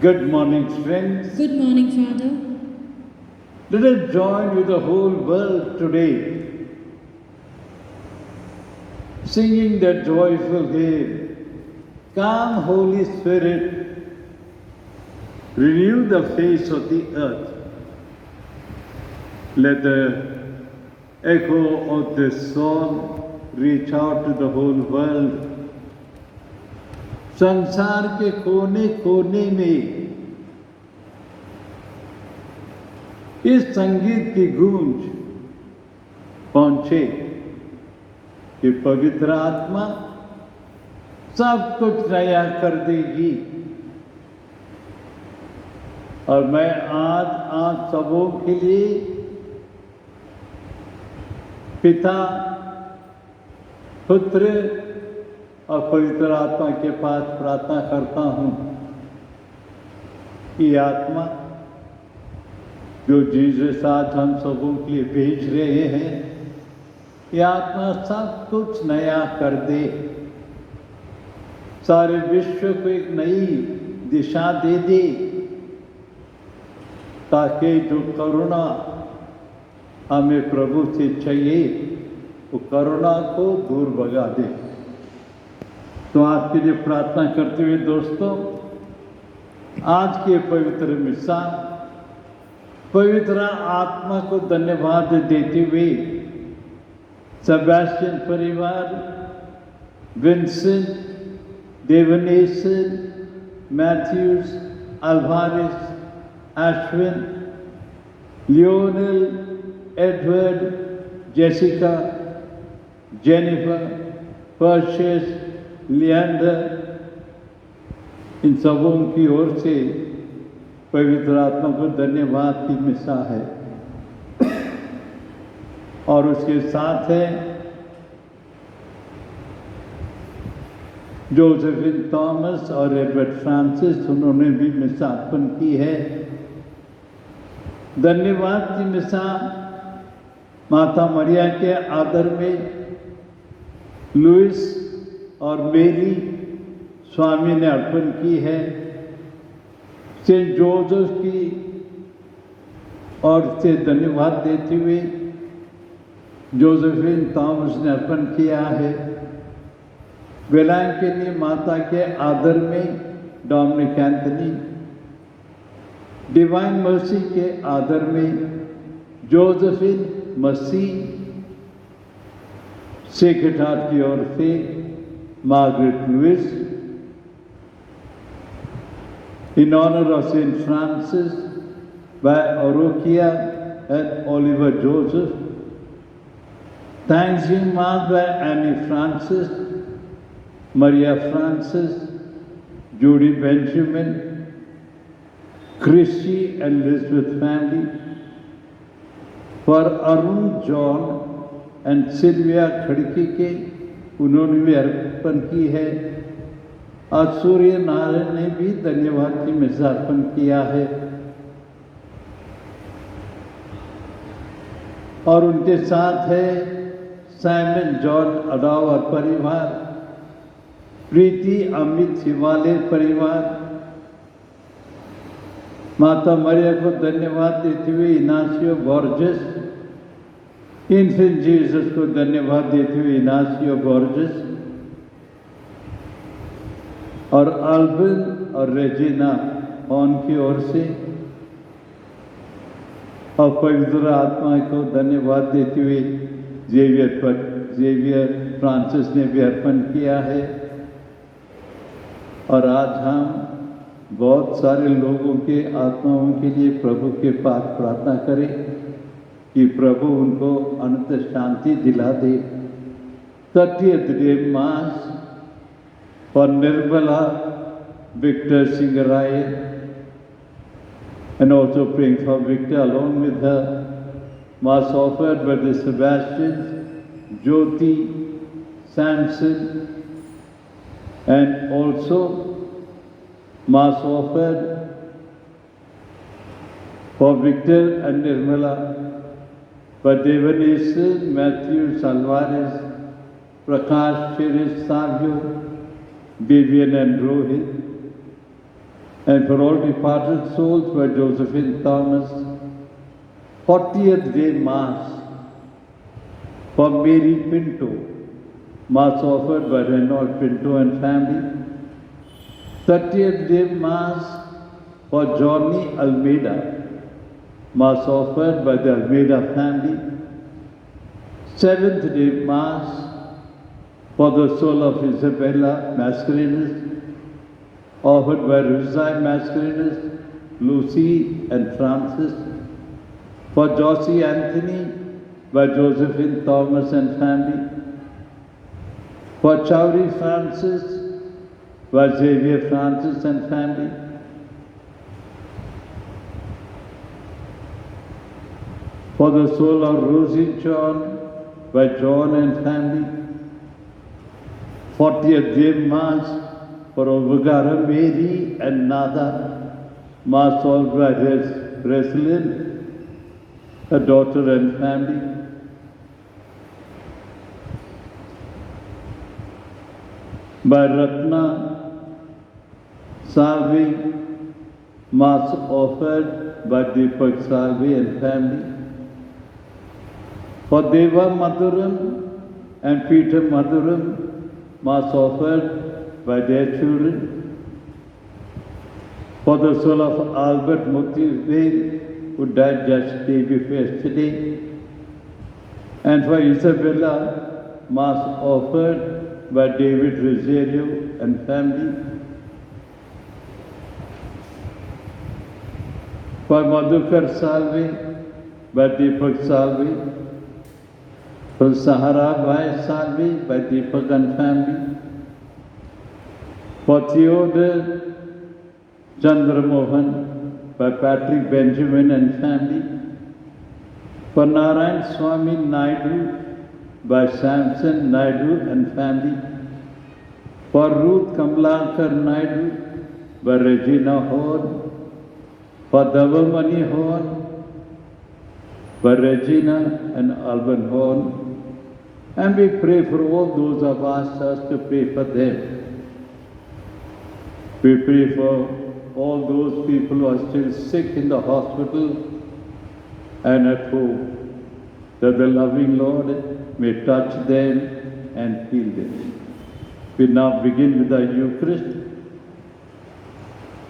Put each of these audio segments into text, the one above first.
Good morning, friends. Good morning, Father. Let us join with the whole world today, singing that joyful hymn, Come, Holy Spirit, renew the face of the earth. Let the echo of this song reach out to the whole world. संसार के कोने कोने में इस संगीत की गूंज पहुंचे कि पवित्र आत्मा सब कुछ नया कर देगी। और मैं आज आप सबों के लिए पिता, पुत्र और पवित्र आत्मा के पास प्रार्थना करता हूं। ये आत्मा जो जीसस आज हम सबों के लिए भेज रहे हैं, ये आत्मा सब कुछ नया कर दे, सारे विश्व को एक नई दिशा दे दे, ताकि जो करुणा हमें प्रभु से चाहिए वो करुणा को दूर भगा दे। तो आपके लिए प्रार्थना करते हुए दोस्तों, आज के पवित्र मिसा पवित्र आत्मा को धन्यवाद देते हुए सेबेस्टियन परिवार, Vincent, Devanesan, Mathews, Alvares, Ashwin, Lionel, Edward, Jessica, Jennifer, Perseus, Leander, इन सबों की ओर से पवित्र आत्मा को धन्यवाद की मिसा है। और उसके साथ है जोसेफिन थॉमस और एडवर्ड फ्रांसिस, उन्होंने भी मिसा अर्पण की है। धन्यवाद की मिसा माता मरिया के आदर में लुइस और मेरी स्वामी ने अर्पण की है। सेंट जोसेफ की ओर से धन्यवाद देते हुए जोसेफिन थॉमस ने अर्पण किया है। वेलांकनी माता के आदर में डोमिनिक एंथनी, डिवाइन मर्सी के आदर में जोसेफिन मसीह, सेक्रेट हार्ट की ओर से Margaret Louis, in honor of Saint Francis by Orokia and Oliver Joseph, Thanksgiving Mass by Annie Francis, Maria Francis, Judy Benjamin, Christy and Elizabeth family, for Arun John and Sylvia खड़की के उन्होंने भी अर्पण की है। और सूर्य नारायण ने भी धन्यवाद की मिसा अर्पण किया है। और उनके साथ है साइमन जॉन अडाव और परिवार, प्रीति अमित हिमालय परिवार, माता मरिया को धन्यवाद देते हुए इनासियो बॉर्जेस, इन्फेंट जीसस को धन्यवाद देते हुए इनासियो बॉर्जेस, और अल्विन और रेजिना उनकी ओर से, और पवित्र आत्मा को धन्यवाद देते हुए जेवियर फ्रांसिस ने भी अर्पण किया है। और आज हम बहुत सारे लोगों के आत्माओं के लिए प्रभु के पास प्रार्थना करें कि प्रभु उनको अनंत शांति दिला दे। 30th day Mass for Nirmala Victor Singarayan, and also praying for Victor along with her. Mass offered by the Sebastians, Jyoti, Samson, and also Mass offered for Victor and Nirmala by Devanesan, Matthew Alvarez, Prakash Shiris Savio, Vivian and Rohit, And for all departed souls by Josephine Thomas, 40th day Mass for Mary Pinto, Mass offered by Reynold Pinto and family. 30th day Mass for Johnny Almeida, Mass offered by the Almeida family. 7th day Mass for the soul of Isabella Mascarenhas, offered by Rizai Mascarenhas, Lucy and Francis. For Josie Anthony by Josephine Thomas and family. For Chowri Francis by Xavier Francis and family. For the soul of Rosie John by John and family. 40th day Mass for Ovagara Mary and Nada, Mass offered by Resilin, her daughter and family. By Ratna Salvi, Mass offered by Deepak Salvi and family. For Deva Madhuram and Peter Madhuram, Mass offered by their children. For the soul of Albert Mukti, who died just day before yesterday. And for Isabella, Mass offered by David Rosario and family. For Madhukar Salvi by Deepak Salvi. For Sahara Bhai Salvi by Deepak and family. For Theodore Chandramohan by Patrick Benjamin and family. For Narayan Swami Naidu by Samson Naidu and family. For Ruth Kamlankar Naidu by Regina Horn. For Davamani Horn by Regina and Alban Horn. And we pray for all those who have asked us to pray for them. We pray for all those people who are still sick in the hospital and at home, that the loving Lord may touch them and heal them. We now begin with the Eucharist.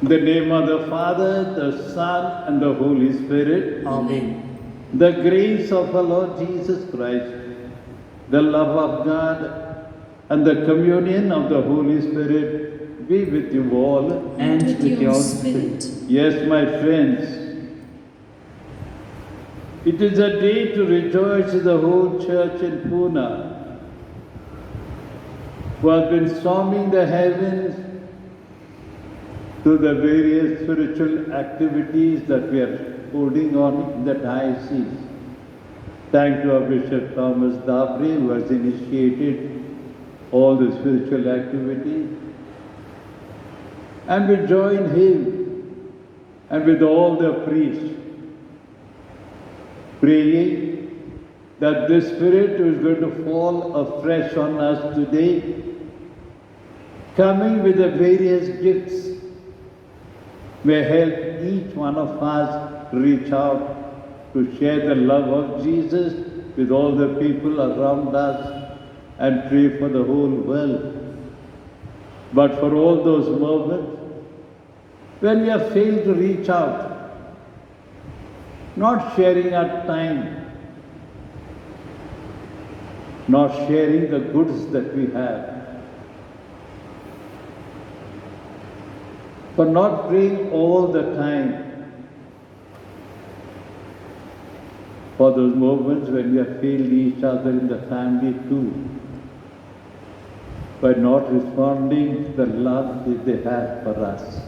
In the name of the Father, the Son, and the Holy Spirit. Amen. The grace of our Lord Jesus Christ, the love of God, and the communion of the Holy Spirit be with you all. And with your spirit. Yes, my friends, it is a day to rejoice in the whole church in Pune, who have been storming the heavens through the various spiritual activities that we are holding on in the diocese. Thank you, Bishop Thomas Dabri, who has initiated all the spiritual activities. And we join him and with all the priests, praying that the Spirit is going to fall afresh on us today, coming with the various gifts, may help each one of us reach out to share the love of Jesus with all the people around us and pray for the whole world. But for all those moments when we have failed to reach out, not sharing our time, not sharing the goods that we have, for not praying all the time, for those moments when we have failed each other in the family too, by not responding to the love that they have for us.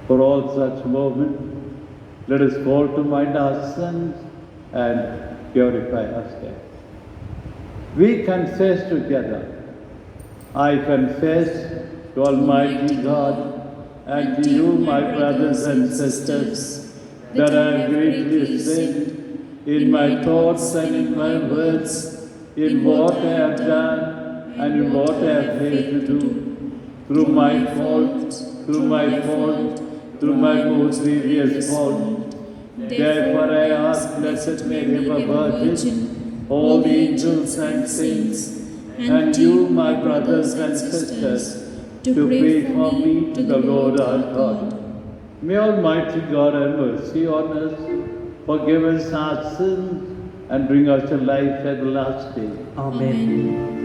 For all such moments, let us call to mind our sins and purify ourselves. We confess together. I confess to Almighty God and to you, my brothers and sisters, that I have greatly sinned in my thoughts and in my words, in what I have done and in what I have failed to do. through my fault, through my most grievous fault. Therefore I ask Blessed Mary, ever Virgin, all the angels and saints, and you, my brothers and sisters, to pray for me to the Lord our God. May Almighty God have mercy on us, forgive us our sins, and bring us to life everlasting. Amen.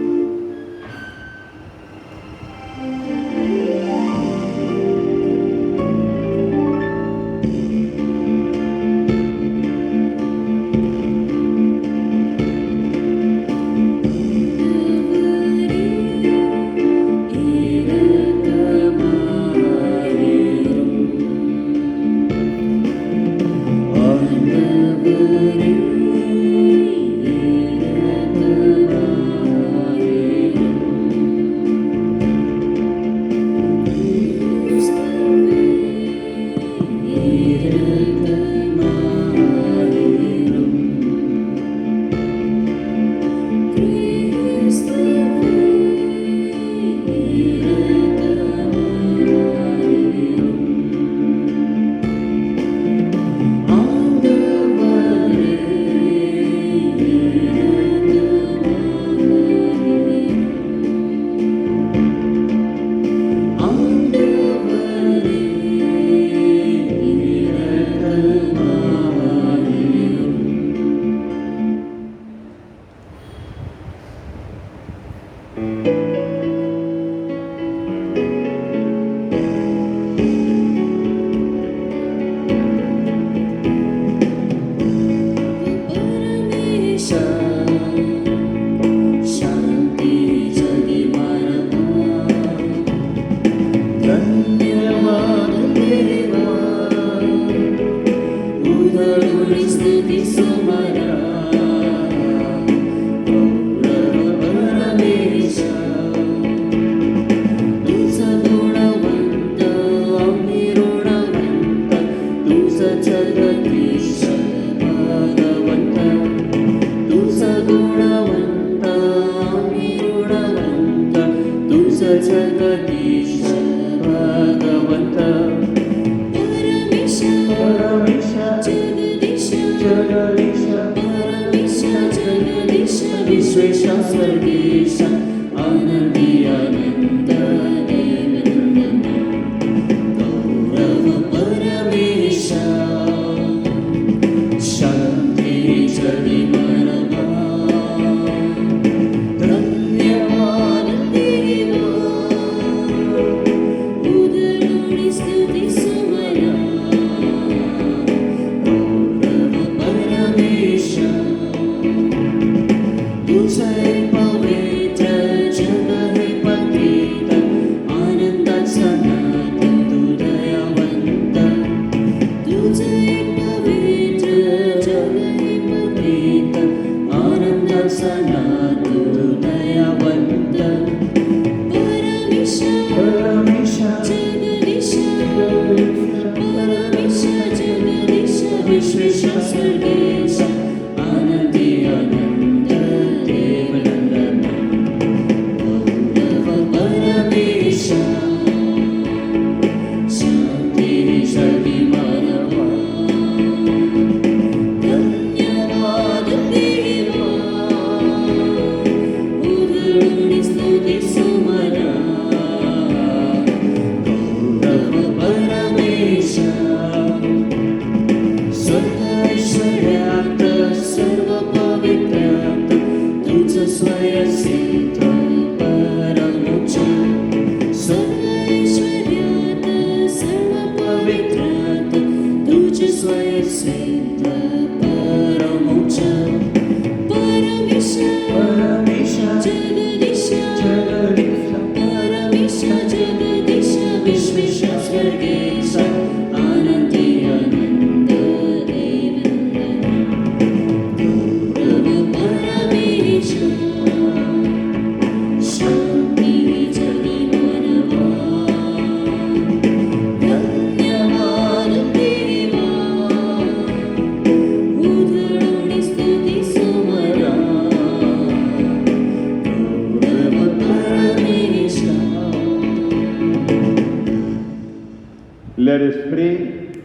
us pray.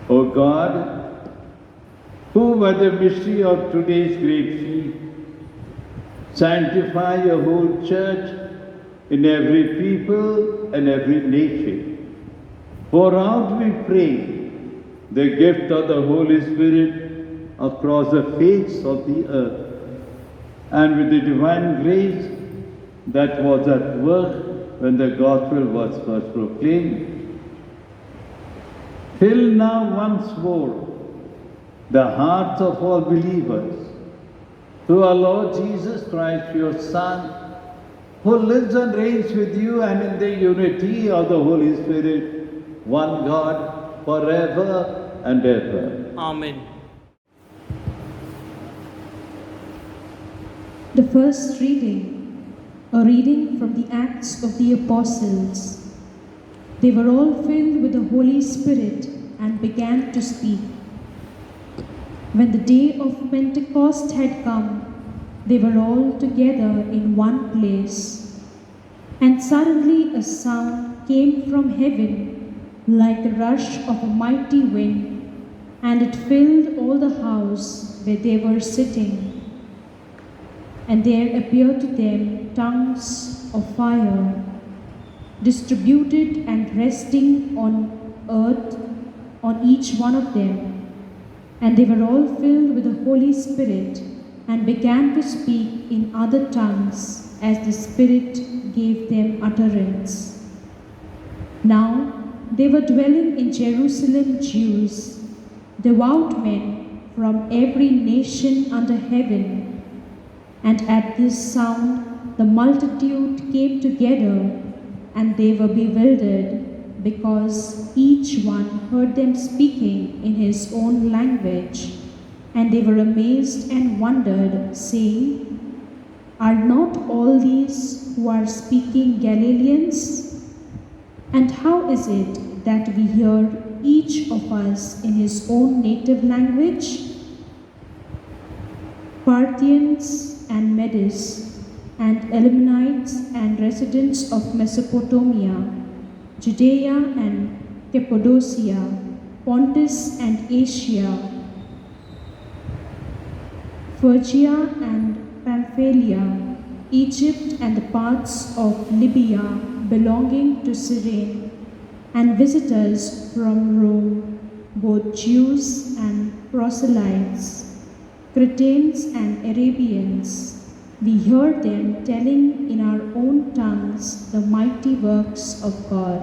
O God, who by the mystery of today's great feast sanctify your whole church in every people and every nation, pour out, we pray, the gift of the Holy Spirit across the face of the earth, and with the divine grace that was at work when the gospel was first proclaimed, fill now once more the hearts of all believers through our Lord Jesus Christ, your Son, who lives and reigns with you and in the unity of the Holy Spirit, one God, forever and ever. Amen. The first reading, a reading from the Acts of the Apostles. They were all filled with the Holy Spirit and began to speak. When the day of Pentecost had come, they were all together in one place. And suddenly a sound came from heaven like the rush of a mighty wind, and it filled all the house where they were sitting. And there appeared to them tongues of fire, distributed and resting on earth on each one of them. And they were all filled with the Holy Spirit and began to speak in other tongues as the Spirit gave them utterance. Now they were dwelling in Jerusalem Jews, devout men from every nation under heaven. And at this sound the multitude came together, and they were bewildered, because each one heard them speaking in his own language. And they were amazed and wondered, saying, Are not all these who are speaking Galileans? And how is it that we hear each of us in his own native language? Parthians and Medes, and Elamites and residents of Mesopotamia, Judea and Cappadocia, Pontus and Asia, Phrygia and Pamphylia, Egypt and the parts of Libya belonging to Cyrene, and visitors from Rome, both Jews and proselytes, Cretans and Arabians. We heard them telling in our own tongues the mighty works of God.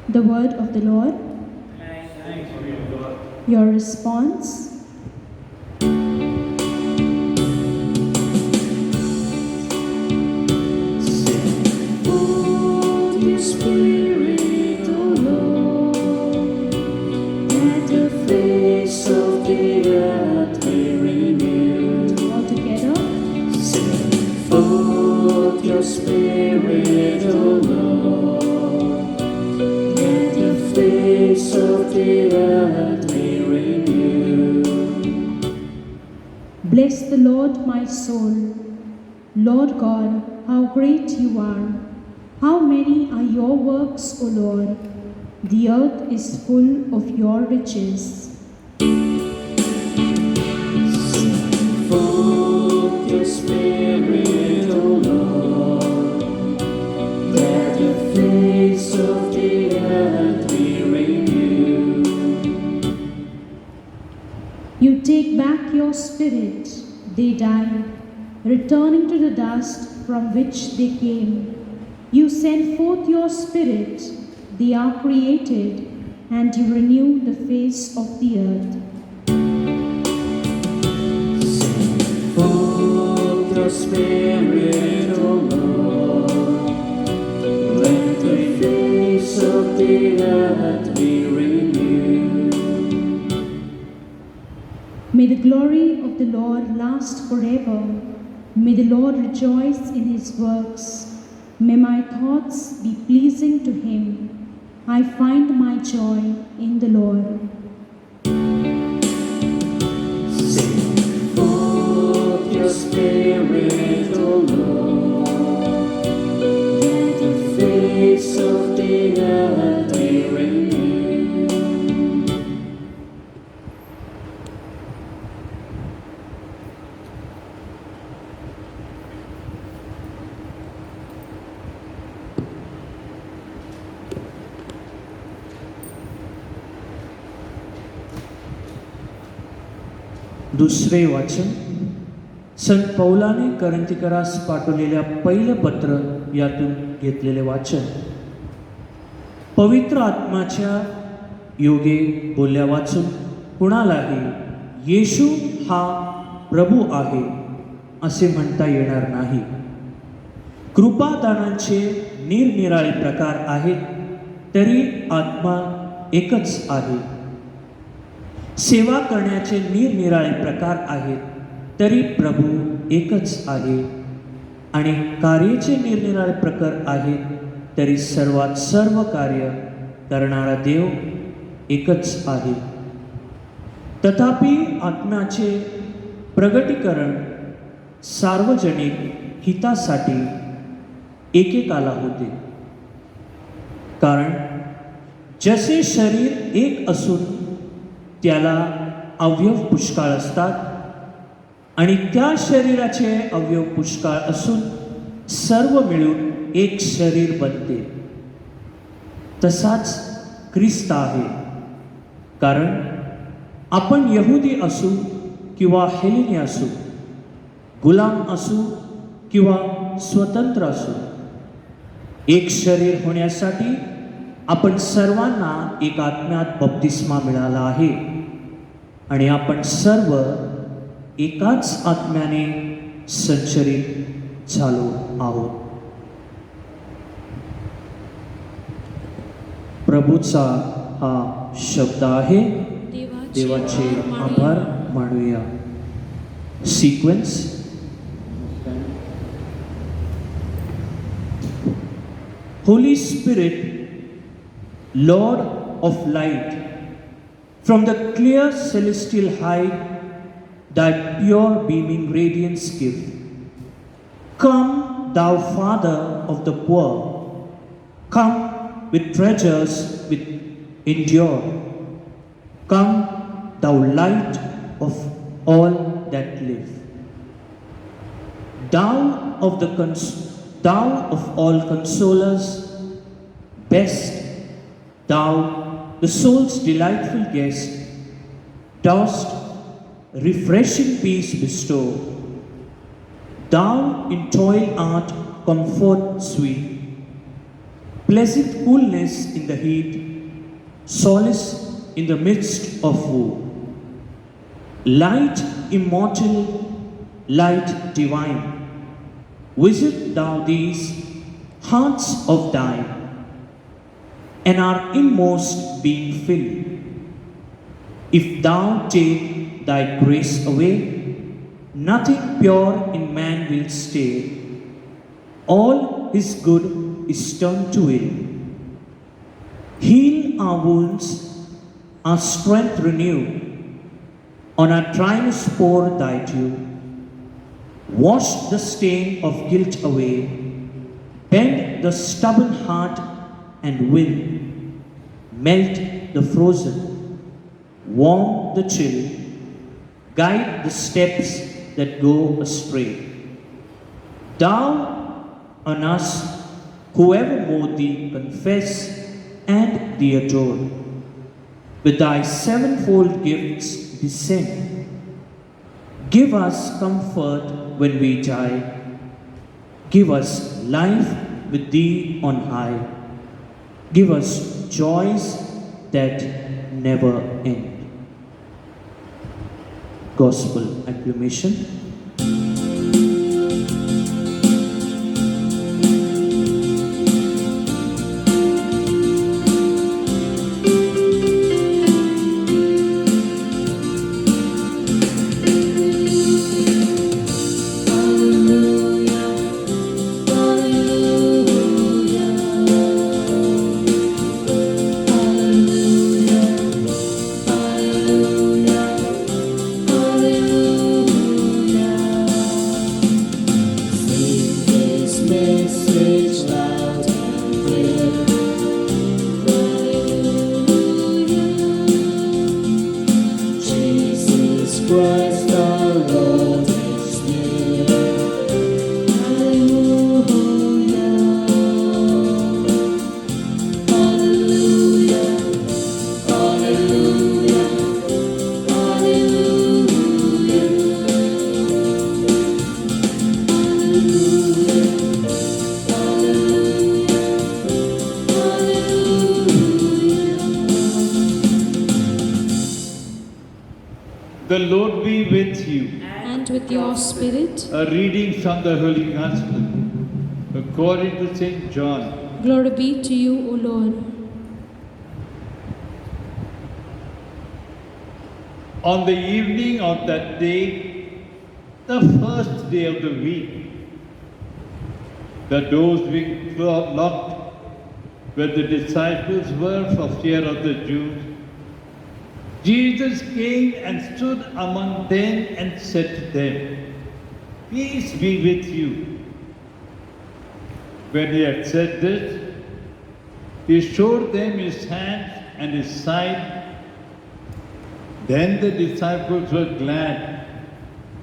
The word of the Lord. Thanks be to God. Your response. Spirit, O Lord, let the face of the earth be renewed. Bless the Lord, my soul. Lord God, how great you are! How many are your works, O Lord! The earth is full of your riches. Forth your Spirit, O Lord, let the face of the earth be renewed. You take back your spirit, they die, returning to the dust from which they came. You send forth your spirit, they are created, and you renew the face of the earth. Forth your Spirit, O Lord, let the face of the earth be renewed. May the glory of the Lord last forever. May the Lord rejoice in his works. May my thoughts be pleasing to him. I find my joy in the Lord. Sing forth your Spirit, O Lord, let the face of the दुसरे वाचन संत पौलाने करंथीकरास पाठवलेल्या पहिलं पत्र यातून घेतलेले वाचन. पवित्र आत्म्याच्या योगे बोलल्या वाचून कुणालाही येशू हा प्रभू आहे असे म्हणता येणार नाही. कृपादानांचे निरनिराळे प्रकार आहेत तरी आत्मा एकच आहे. सेवा करण्याचे निरनिराळे प्रकार आहेत तरी प्रभू एकच आहे. आणि कार्याचे निरनिराळे प्रकार आहेत तरी सर्वात सर्व कार्य करणारा देव एकच आहे. तथापि आत्म्याचे प्रगटीकरण सार्वजनिक हितासाठी एकेकाला होते. कारण जसे शरीर एक असून त्याला अवयव पुष्कळ असतात आणि त्या शरीराचे अवयव पुष्कळ असून सर्व मिळून एक शरीर बनते, तसाच ख्रिस्त आहे. कारण आपण यहुदी असू किंवा हेलेनी असू, गुलाम असू किंवा स्वतंत्र असू, एक शरीर होण्यासाठी आपण सर्वांना एक आत्म्यात बप्तिस्मा मिळाला आहे आणि आपण सर्व एकाच आत्म्याने संचरित झालो आहोत. प्रभूचा हा शब्द आहे. देवाचे आभार मानूया. Sequence. Holy Spirit, Lord of light, from the clear celestial height that pure beaming radiance give, come, thou Father of the poor, come with treasures which endure, come, thou light of all that live. Thou of all consolers, best, thou, the soul's delightful guest, dost refreshing peace bestow. Thou in toil art comfort sweet, pleasant coolness in the heat, solace in the midst of woe. Light immortal, light divine, visit thou these hearts of thine, and our inmost being fill. If thou take thy grace away, nothing pure in man will stay. All his good is turned to ill. Heal our wounds, our strength renew. On our triumphs pour thy dew. Wash the stain of guilt away. Bend the stubborn heart and will. Melt the frozen. Warm the chill. Guide the steps that go astray. Thou on us, whoevermore thee confess and thee adore. With thy sevenfold gifts descend. Give us comfort when we die. Give us life with thee on high. Give us joys that never end. Gospel acclamation. The Lord be with you. and with your spirit. A reading from the Holy Gospel according to St. John. Glory be to you, O Lord. On the evening of that day, the first day of the week, the doors being locked where the disciples were for fear of the Jews, Jesus came and stood among them and said to them, "Peace be with you." When he had said this, he showed them his hands and his side. Then the disciples were glad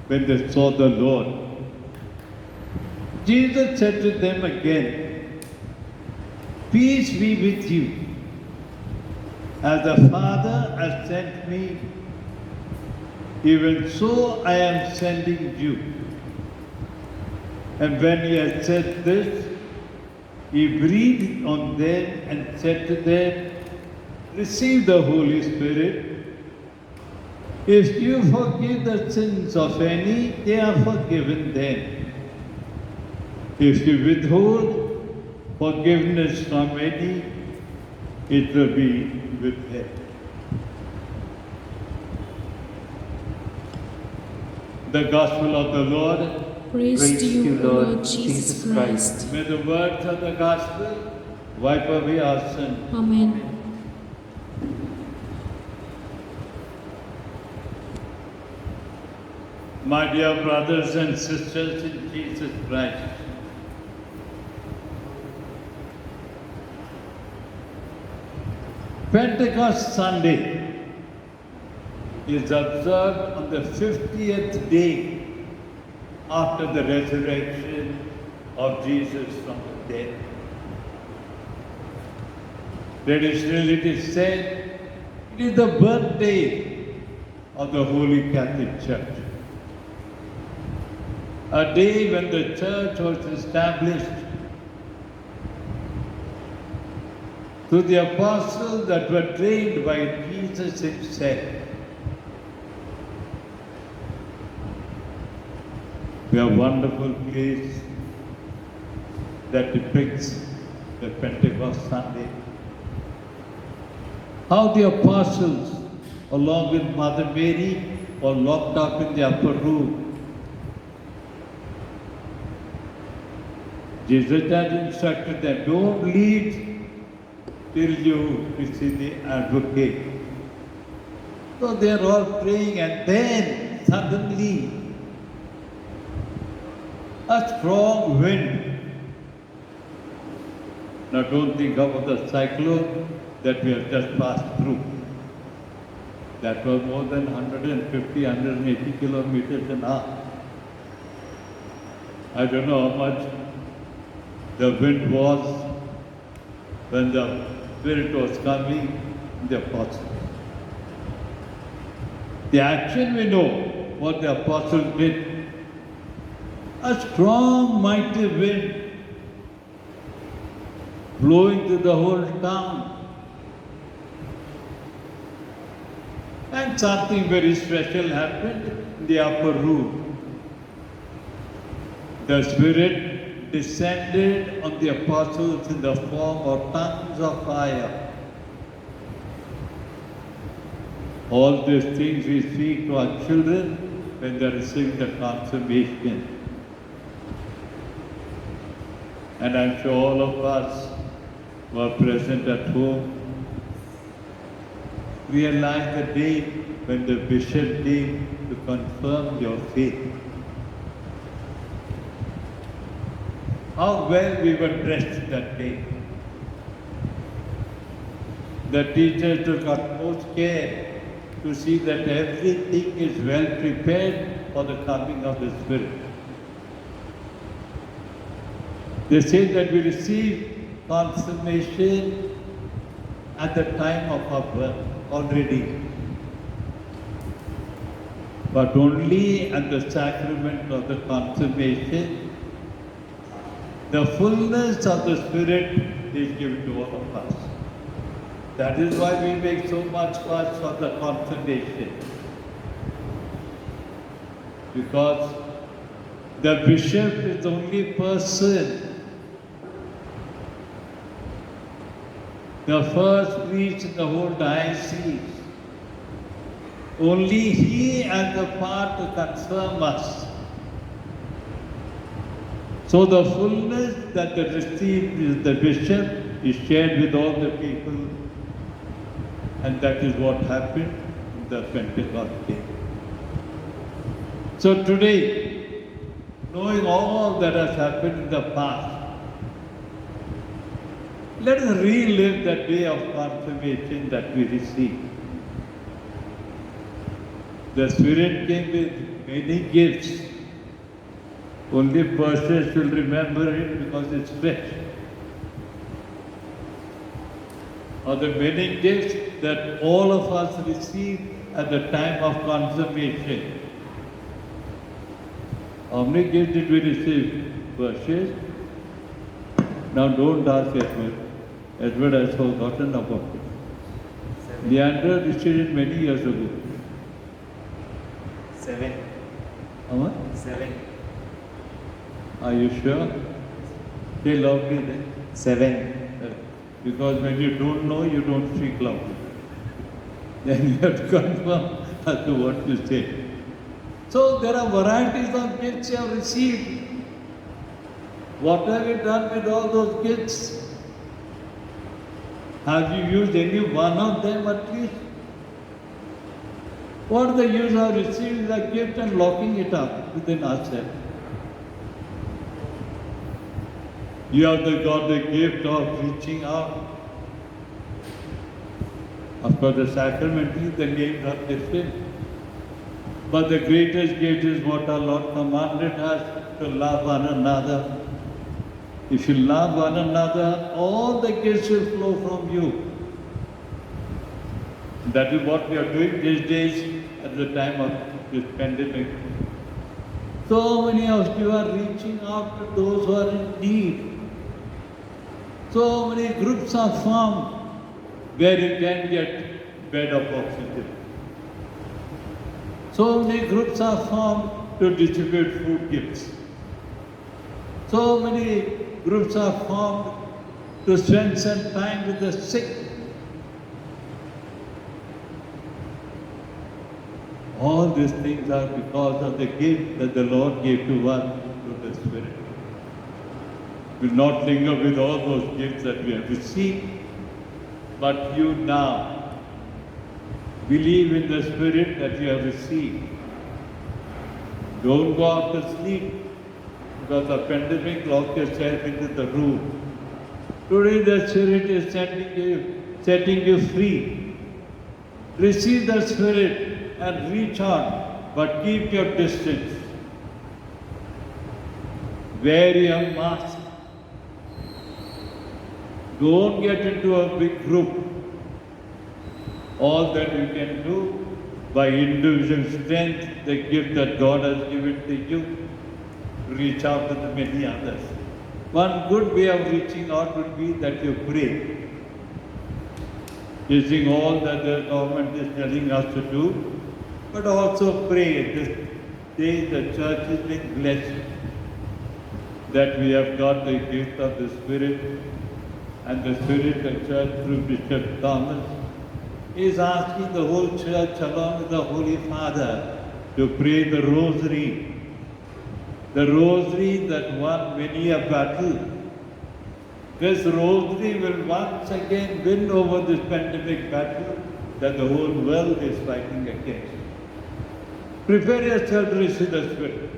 when they saw the Lord. Jesus said to them again, "Peace be with you. As the Father has sent me, even so I am sending you." And when he had said this, he breathed on them and said to them, "Receive the Holy Spirit. If you forgive the sins of any, they are forgiven them. If you withhold forgiveness from any, it will be withheld." The Gospel of the Lord. Praise to you, O Lord Jesus Christ. May the words of the Gospel wipe away our sin. Amen. My dear brothers and sisters in Jesus Christ, Pentecost Sunday is observed on the 50th day after the resurrection of Jesus from the dead. Traditionally it is said it is the birthday of the Holy Catholic Church. A day when the church was established through the apostles that were trained by Jesus himself. We have a wonderful place that depicts the Pentecost Sunday. How the apostles, along with Mother Mary, were locked up in the upper room. Jesus had instructed them, "Don't leave till you receive the advocate." So they are all praying, and then suddenly a strong wind. Now don't think about the cyclone that we have just passed through. That was more than 150, 180 kilometers an hour. I don't know how much the wind was when the Spirit was coming in the apostles. The action we know what the apostles did. A strong, mighty wind blowing through the whole town. And something very special happened in the upper room. The Spirit descended on the apostles in the form of tongues of fire. All these things we speak to our children when they receive the confirmation. And I'm sure all of us who are present at home realize the day when the bishop came to confirm your faith. How well we were dressed that day. The teacher took utmost care to see that everything is well prepared for the coming of the Spirit. They say that we receive confirmation at the time of our birth already, but only at the sacrament of the confirmation, the fullness of the Spirit is given to all of us. That is why we make so much fuss for the confirmation. because the bishop is the only person, the first priest in the whole diocese. Only he has the power to confirm us. So the fullness that they received is the bishop is shared with all the people, and that is what happened in the Pentecost day. So today, knowing all that has happened in the past, let us relive that day of confirmation that we received. The Spirit came with many gifts. Only pastors will remember it because it's fresh. Or the many gifts that all of us received at the time of confirmation. How many gifts did we receive? Pastors? Now don't ask Edward. Edward has forgotten about it. Leander received it many years ago. 7. How much? 7. Are you sure? Say loudly then. 7. Because when you don't know, you don't speak loudly. Then you have to confirm as to what you say. So there are varieties of gifts you have received. What have you done with all those gifts? Have you used any one of them at least? What is the use of receiving the gift and locking it up within ourselves? You have got the gift of reaching out. Of course, the sacramentally the names are different. But the greatest gift is what our Lord commanded us, to love one another. If you love one another, all the gifts will flow from you. That is what we are doing these days at the time of this pandemic. So many of you are reaching out to those who are in need. So many groups are formed where you can get bed of oxygen. So many groups are formed to distribute food gifts. So many groups are formed to spend some time with the sick. All these things are because of the gift that the Lord gave to us through the Spirit. We will not linger with all those gifts that we have received, but you now believe in the Spirit that you have received. Don't go out to sleep because the pandemic locked yourself into the room. Today the Spirit is setting you free. Receive the Spirit and reach on, but keep your distance. Wear your mask. Don't get into a big group. All that you can do by individual strength, the gift that God has given to you, reach out to the many others. One good way of reaching out would be that you pray. Using all that the government is telling us to do, but also pray. This day the church is being blessed that we have got the gift of the Spirit, and the Spirit, the church through Bishop Thomas, is asking the whole church along with the Holy Father to pray the rosary. The rosary that won many a battle. This rosary will once again win over this pandemic battle that the whole world is fighting against. Prepare yourself to receive the Spirit.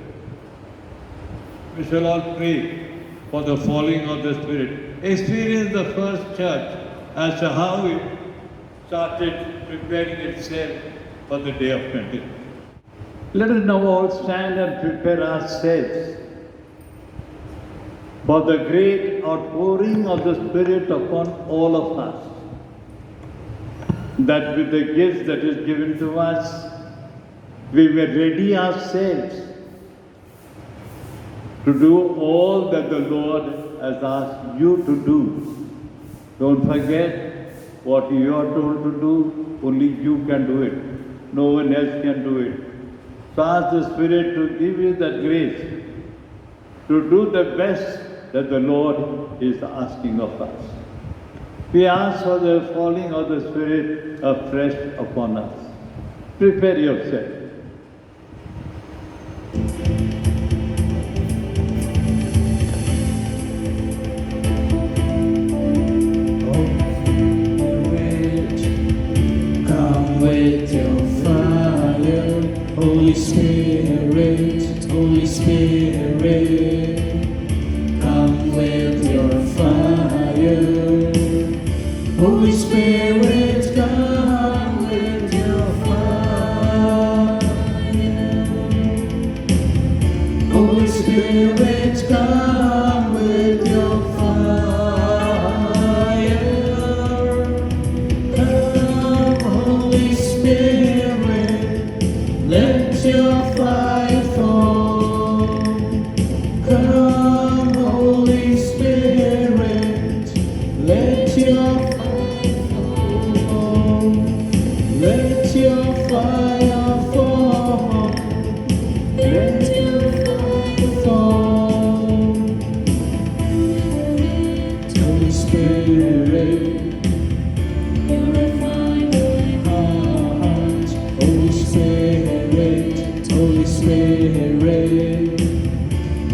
We shall all pray for the falling of the Spirit. Experience the first church as to how it started preparing itself for the day of Pentecost. Let us now all stand and prepare ourselves for the great outpouring of the Spirit upon all of us. That with the gifts that is given to us, we may ready ourselves to do all that the Lord has asked you to do. Don't forget what you are told to do, only you can do it. No one else can do it. So ask the Spirit to give you that grace to do the best that the Lord is asking of us. We ask for the falling of the Spirit afresh upon us. Prepare yourself. Come with your fire, Holy Spirit, Holy Spirit. Come with your fire, Holy Spirit. Come with your fire, Holy Spirit. Come with your fire. Come, Holy Spirit, let your fire fall. Come, Holy Spirit, let your fire fall. Let your fire fall. Let your fire fall. Holy Spirit, purify my heart. Holy Spirit, Holy Spirit,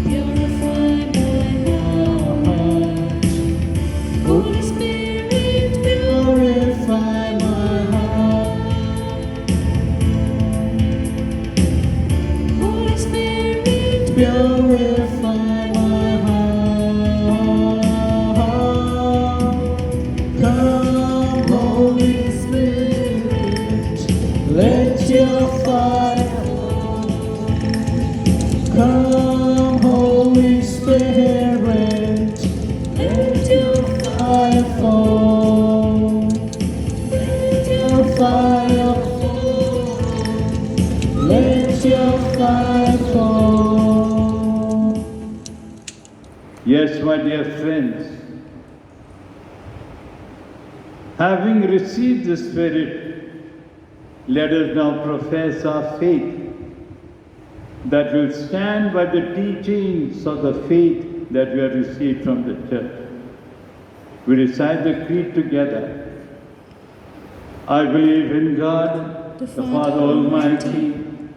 purify my heart. Holy Spirit, purify my heart. Holy Spirit, purify my heart. Come, Holy Spirit, let your fire fall. Come, Holy Spirit, let your fire fall. Let your fire fall. Let your fire fall. Yes, my dear friends, having received the Spirit, let us now profess our faith that will stand by the teachings of the faith that we have received from the church. We recite the creed together. I believe in God, the Father Almighty,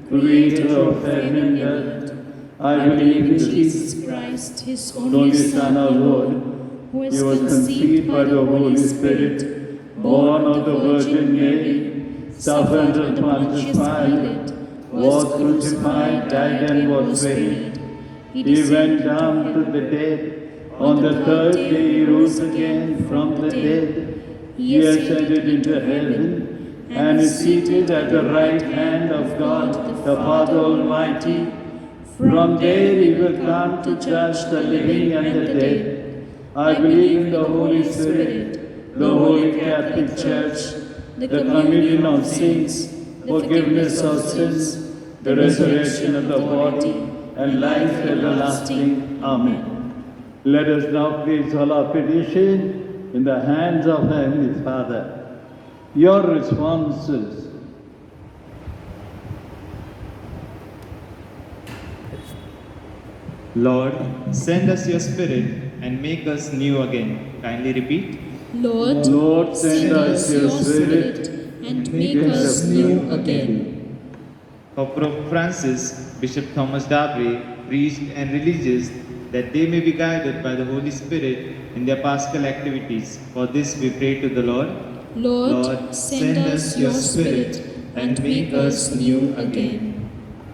creator of heaven and earth. I believe in Jesus Christ, His only Son, our Lord, who He was conceived by the Holy Spirit, born of the Virgin Mary, suffered under Pontius Pilate, was crucified, died and was buried. He went down to the dead. On the third day he rose again from the dead. He ascended into heaven and is seated at the right hand of God, the Father Almighty. From there he will come to judge the living and the dead. I believe in the Holy Spirit, the Holy Catholic Church, the communion of saints, forgiveness of sins, the resurrection of the body, and life everlasting. Amen. Let us now place all our petition in the hands of the Heavenly Father. Your responses. Lord, send us your Spirit and make us new again. Kindly repeat. Lord, Send us your Spirit and make us new again. For Pope Francis, Bishop Thomas Darby, priest and religious, that they may be guided by the Holy Spirit in their Paschal activities. For this we pray to the Lord. Lord, send us your Spirit and make us new again.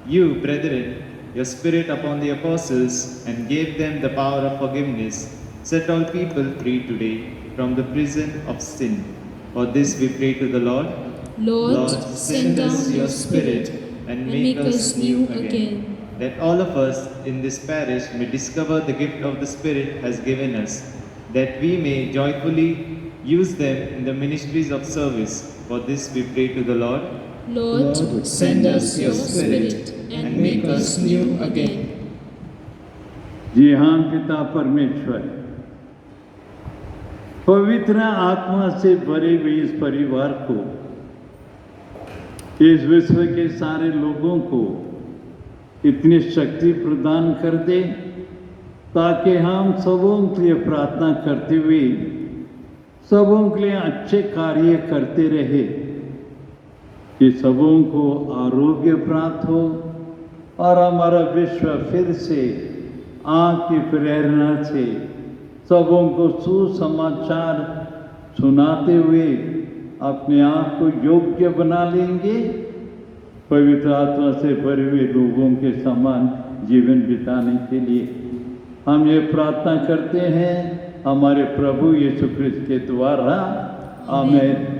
You, brethren, your Spirit upon the apostles and gave them the power of forgiveness, set all people free today from the prison of sin. For this we pray to the Lord. Lord, send down your Spirit and make us new again. That all of us in this parish may discover the gift of the Spirit has given us, that we may joyfully use them in the ministries of service. For this we pray to the Lord. Lord, send us your Spirit and make us new again. जी हाँ पिता परमेश्वर, पवित्र आत्मा से भरे हुए इस परिवार को, इस विश्व के सारे लोगों को इतनी शक्ति प्रदान कर दे ताकि हम सबों के लिए प्रार्थना करते हुए सबों के लिए अच्छे कार्य करते रहे, कि सबों को आरोग्य प्राप्त हो और हमारा विश्व फिर से आपकी प्रेरणा से सबों को सुसमाचार सुनाते हुए अपने आप को योग्य बना लेंगे, पवित्र आत्मा से भरे हुए लोगों के समान जीवन बिताने के लिए। हम ये प्रार्थना करते हैं हमारे प्रभु यीशु क्रिस्त के द्वारा, आमीन।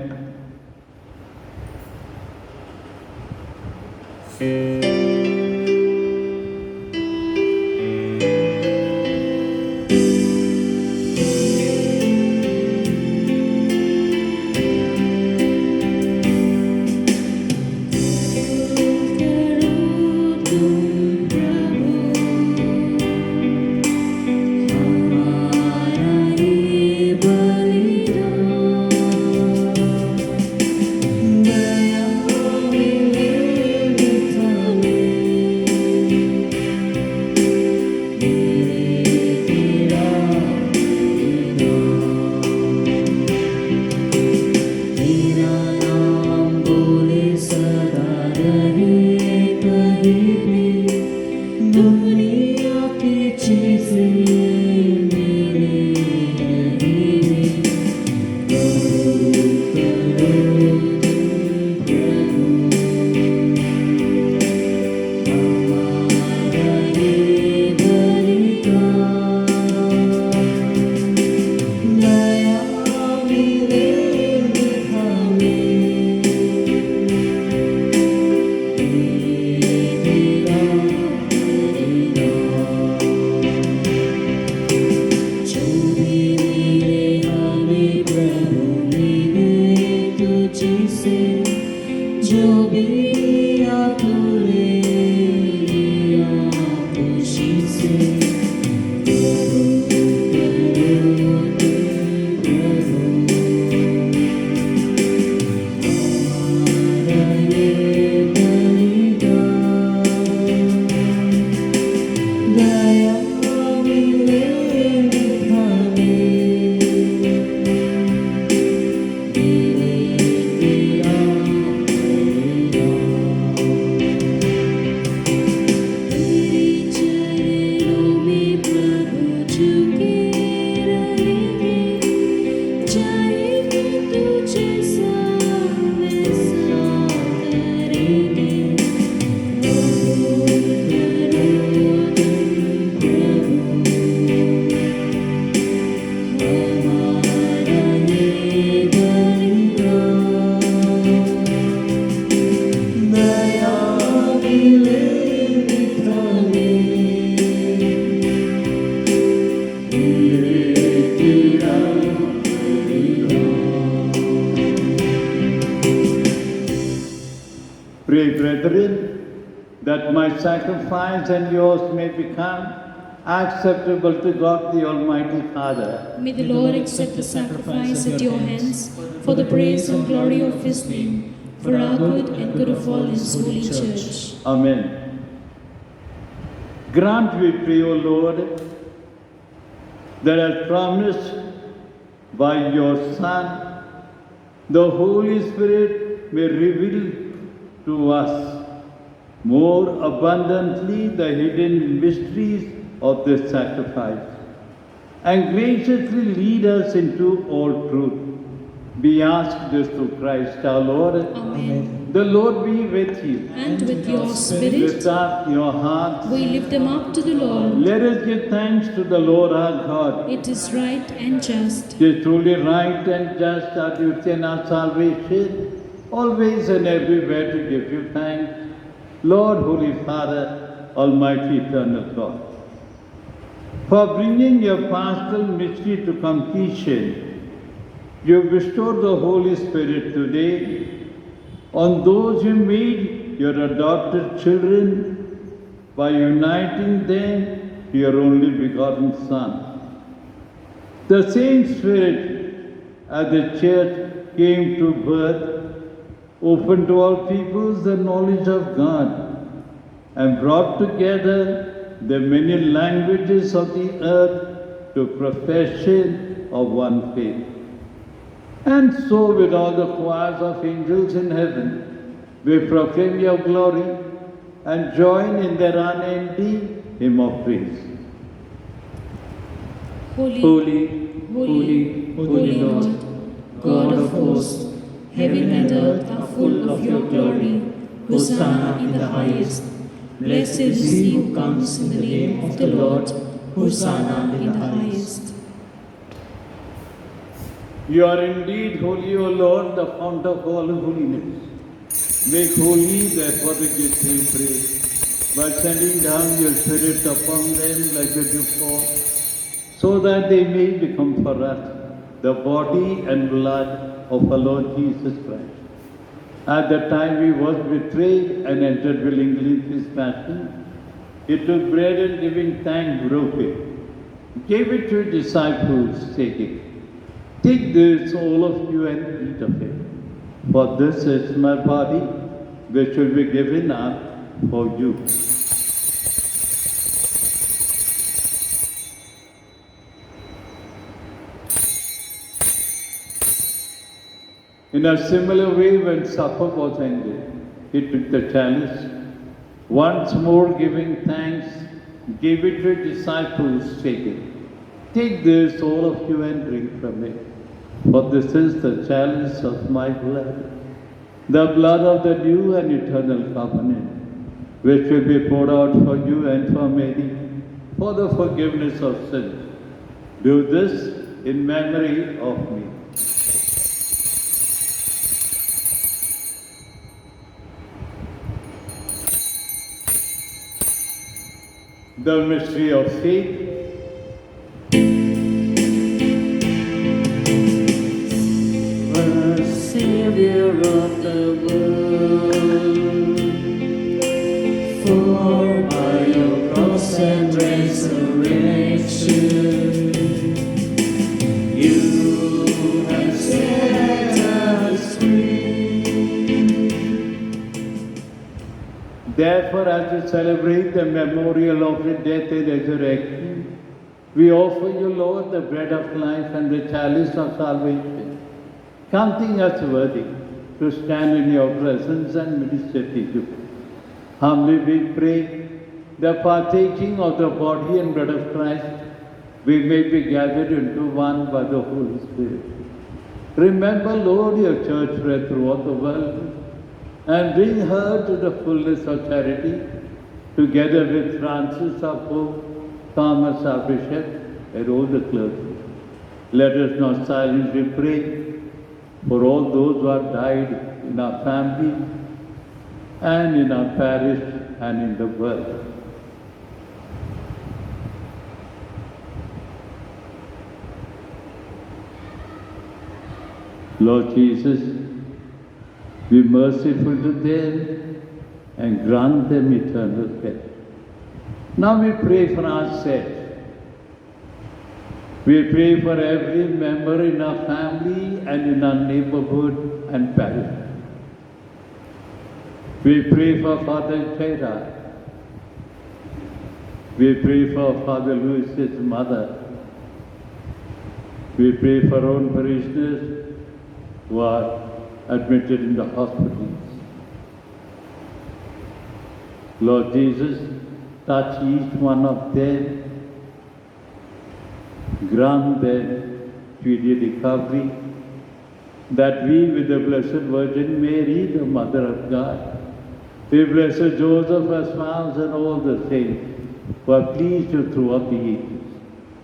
Pray, brethren, that my sacrifice and yours may become acceptable to God the Almighty Father. May the Lord accept the sacrifice at your hands for the praise and glory of His name, for our good and good of all His holy church. Amen. Grant, we pray, O Lord, that as promised by your Son, the Holy Spirit may reveal to us more abundantly the hidden mysteries of this sacrifice, and graciously lead us into all truth. We ask this through Christ our Lord. Amen. The Lord be with you. And with your spirit, Lift up your hearts. we lift them up to the Lord. Let us give thanks to the Lord our God. It is right and just. It is truly right and just our duty and our salvation, always and everywhere to give you thanks, Lord, Holy Father, Almighty Eternal God. For bringing your paschal mystery to completion, you bestowed the Holy Spirit today on those you made your adopted children by uniting them to your only begotten Son. The same Spirit, as the Church came to birth, opened to all peoples the knowledge of God. and brought together the many languages of the earth to profession of one faith. And so with all the choirs of angels in heaven, we proclaim your glory and join in their unending hymn of praise. Holy, Holy, holy, holy Lord, God of hosts, heaven and earth are full of your glory. Hosanna in the highest. Blessed is he who comes in the name of the Lord. Hosanna in the highest. You are indeed holy, O Lord, the fount of all holiness. Make holy, therefore, the gifts we pray, by sending down your Spirit upon them like a dewfall, so that they may become for us the body and blood of our Lord Jesus Christ. At the time he was betrayed and entered willingly into his passion, he took bread and giving thanks, broke it, gave it to his disciples, saying, "Take this, all of you, and eat of it. For this is my body, which will be given up for you." In a similar way, when supper was ended, he took the chalice, once more giving thanks, gave it to his disciples, saying, "Take this, all of you, and drink from it. For this is the chalice of my blood, the blood of the new and eternal covenant, which will be poured out for you and for many, for the forgiveness of sins. Do this in memory of me." The mystery of faith. The Savior of the world, for by your cross and resurrection, you have set us free. Therefore, as we celebrate the memorial of the death and resurrection, we offer you, Lord, the bread of life and the chalice of salvation, counting us worthy to stand in your presence and minister to you. Humbly we pray, that partaking of the body and blood of Christ, we may be gathered into one by the Holy Spirit. Remember, Lord, your church spread throughout the world, and bring her to the fullness of charity, together with Francis our Pope, Thomas our Bishop, and all the clergy. Let us not silently pray for all those who have died in our family and in our parish and in the world. Lord Jesus, be merciful to them and grant them eternal death. Now we pray for ourselves. We pray for every member in our family and in our neighborhood and parish. We pray for Father Gerard. We pray for Father Louis's mother. We pray for our own parishioners who are admitted in the hospitals. Lord Jesus, touch each one of them, grant them speedy recovery, that we with the Blessed Virgin Mary, the Mother of God, with Blessed Joseph as spouse and all the saints who are pleased you throughout the ages,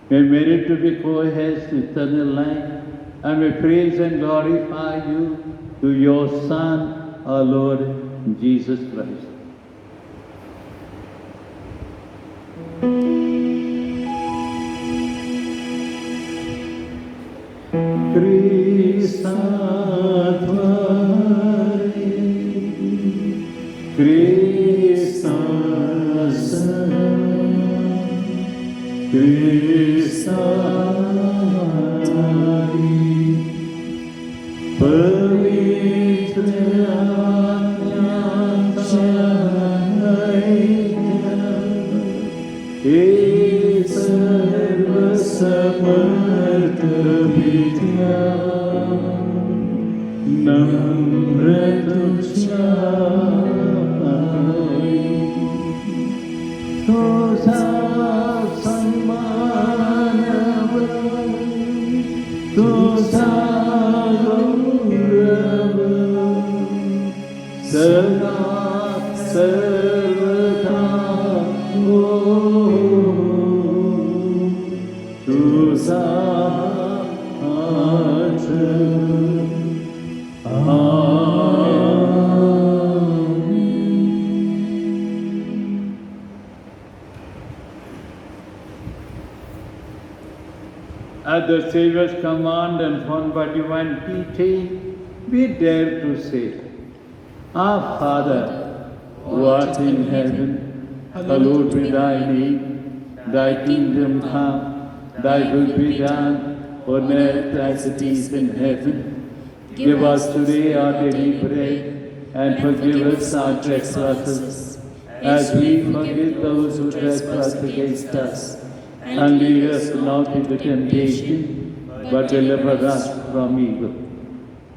may merit to be co-heirs to eternal life, and may praise and glorify you through your Son, our Lord Jesus Christ. Krishna Krishna Krishna Pavitra Jai समर्थ विद्या नम्र तुझ्या तुझा सन्मान तुझा गौरव सदा सर्वदा हो तुझा At the Savior's command and formed by divine teaching, we dare to say, Our Father, who art in heaven, hallowed be thy name. Thy kingdom come, thy will be done, on earth as it is in heaven. Give us today our daily bread, and forgive us our trespasses, as we forgive those who trespass against us. And lead us not into temptation, but deliver us from evil.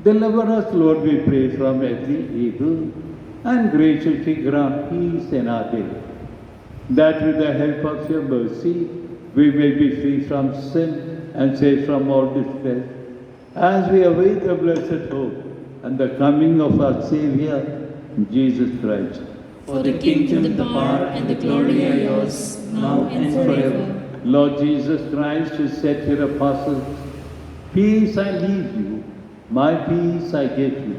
Deliver us, Lord, we pray, from every evil, and graciously grant peace in our day, that with the help of your mercy, we may be free from sin and safe from all distress, as we await the blessed hope and the coming of our Saviour, Jesus Christ. For the kingdom, the power, and the glory are yours, now and forever. Lord Jesus Christ, who said to your apostles, Peace I leave you, my peace I give you.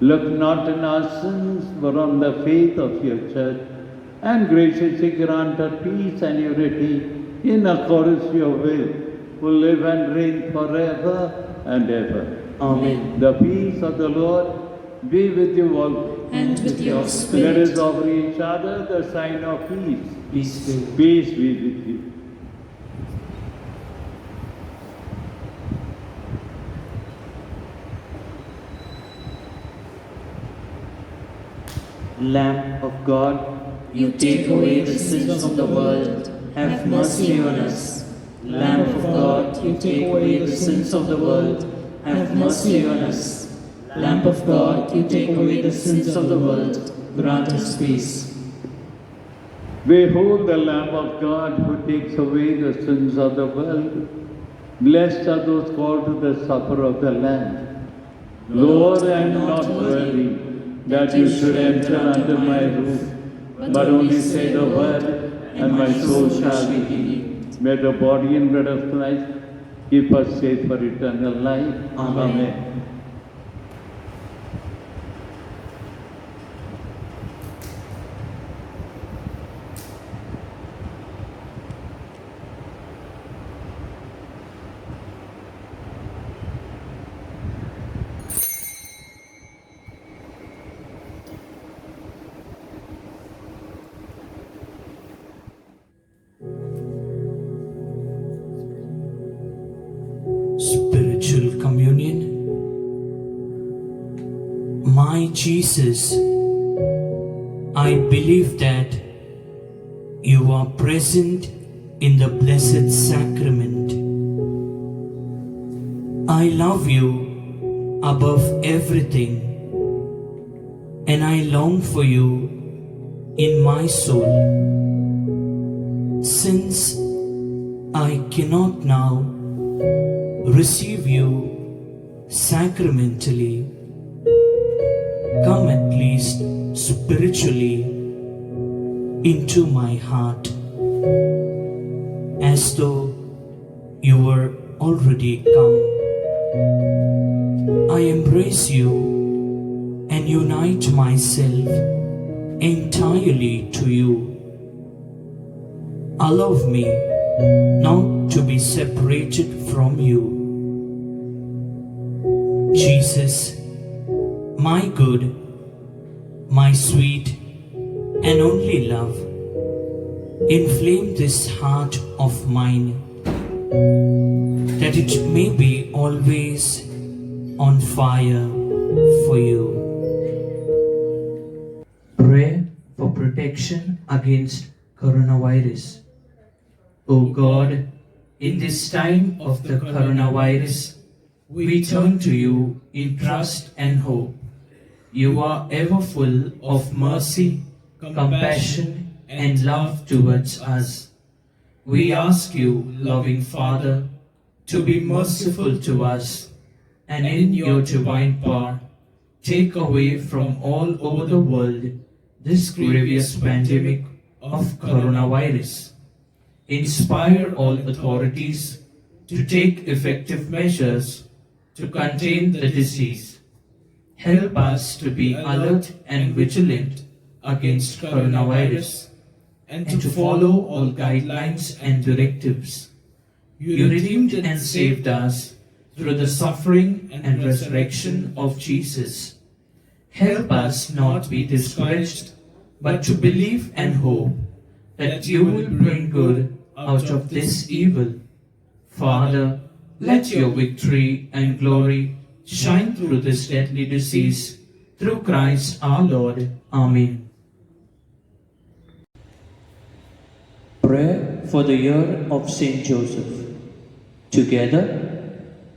Look not on our sins, but on the faith of your church, and graciously grant her peace and unity in accordance with your will, who live and reign forever and ever. Amen. The peace of the Lord be with you all. And with your Let spirit. us offer each other the sign of peace. Peace be. Peace be with you. Lamb of God, You take away the sins of the world. Have mercy on us. Lamb of God, you take away the sins of the world. Have mercy on us. Lamb of God, you take away the sins of the world. Grant us peace. Behold the Lamb of God who takes away the sins of the world. Blessed are those called to the supper of the Lamb. Lord, I am not worthy that you should enter under my roof, but only say the word, and my soul shall be healed. May the body and blood of Christ keep us safe for eternal life. Amen. Spiritual Communion. My Jesus, I believe that you are present in the Blessed Sacrament. I love you above everything, and I long for you in my soul. Since I cannot now receive you sacramentally, come at least spiritually into my heart, as though you were already come. I embrace you and unite myself entirely to you. Allow me not to be separated from you. Jesus, my good, my sweet and only love, inflame this heart of mine, that it may be always on fire for you. Pray for protection against coronavirus. O God, In this time of the coronavirus, we turn to you in trust and hope. You are ever full of mercy, compassion, and love towards us. We ask you, loving Father, to be merciful to us, and in your divine power, take away from all over the world this grievous pandemic of coronavirus. Inspire all authorities to take effective measures to contain the disease. Help us to be alert and vigilant against coronavirus and to follow all guidelines and directives. You redeemed and saved us through the suffering and resurrection of Jesus. Help us not be discouraged, but to believe and hope that you will bring good out of this evil. Father, let your victory and glory shine through this deadly disease, through Christ our Lord. Amen. Prayer for the year of Saint Joseph. Together,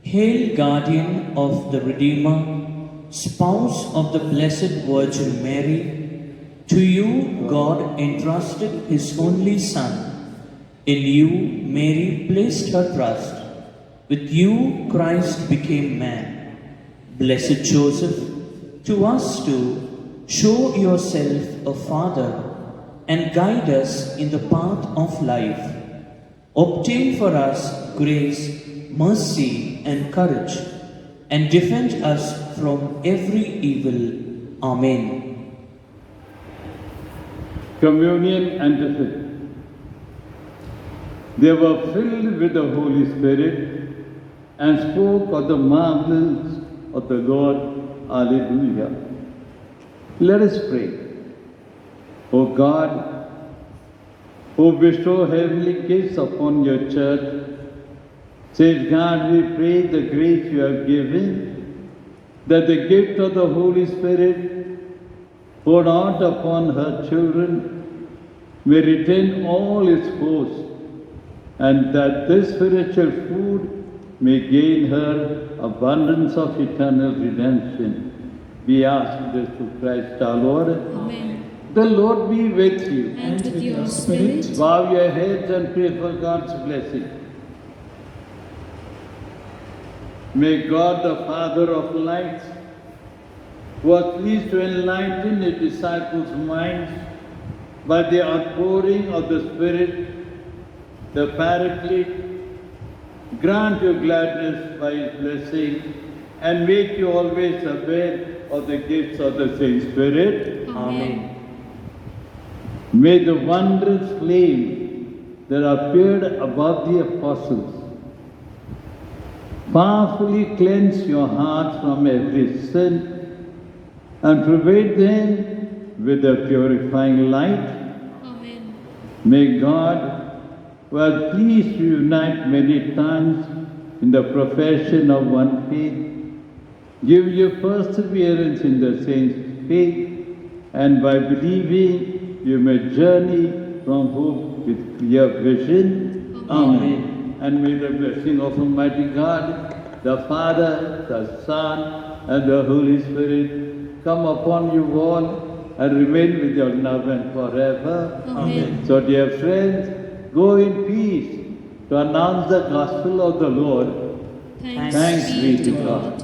hail guardian of the Redeemer, spouse of the Blessed Virgin Mary, to you God entrusted his only Son. In you Mary placed her trust. With you Christ became man. Blessed Joseph, to us too, show yourself a father and guide us in the path of life. Obtain for us grace, mercy, and courage, and defend us from every evil. Amen. Communion and the They were filled with the Holy Spirit and spoke of the marvels of the Lord. Alleluia. Let us pray. O God, who bestow heavenly gifts upon your church, safeguard, we pray, the grace you have given, that the gift of the Holy Spirit poured out upon her children may retain all its force, and that this spiritual food may gain her abundance of eternal redemption. We ask this through Christ our Lord. Amen. The Lord be with you. And with your spirit. Bow your heads and pray for God's blessing. May God, the Father of lights, who was pleased to enlighten his disciples' minds by the outpouring of the Spirit, the Paraclete, grant you gladness by his blessing and make you always aware of the gifts of the same Spirit. Amen. May the wondrous flame that appeared above the apostles powerfully cleanse your hearts from every sin and pervade them with a purifying light. Amen. May God, who has pleased to unite many times in the profession of one faith, give you perseverance in the saints' faith, and by believing you may journey from hope with clear vision. Amen. And may the blessing of Almighty God, the Father, the Son, and the Holy Spirit come upon you all and remain with your love and forever. Amen. So, dear friends, go in peace to announce the gospel of the Lord. Thanks be to God.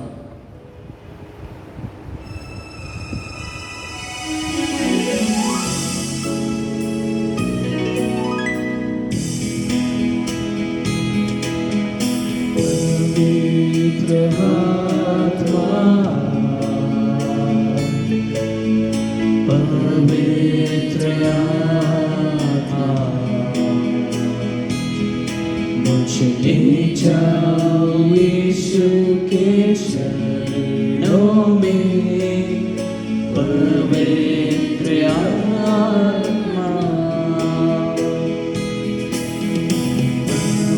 ले जाओ यीशु के चरणों में, पवित्र आत्मा,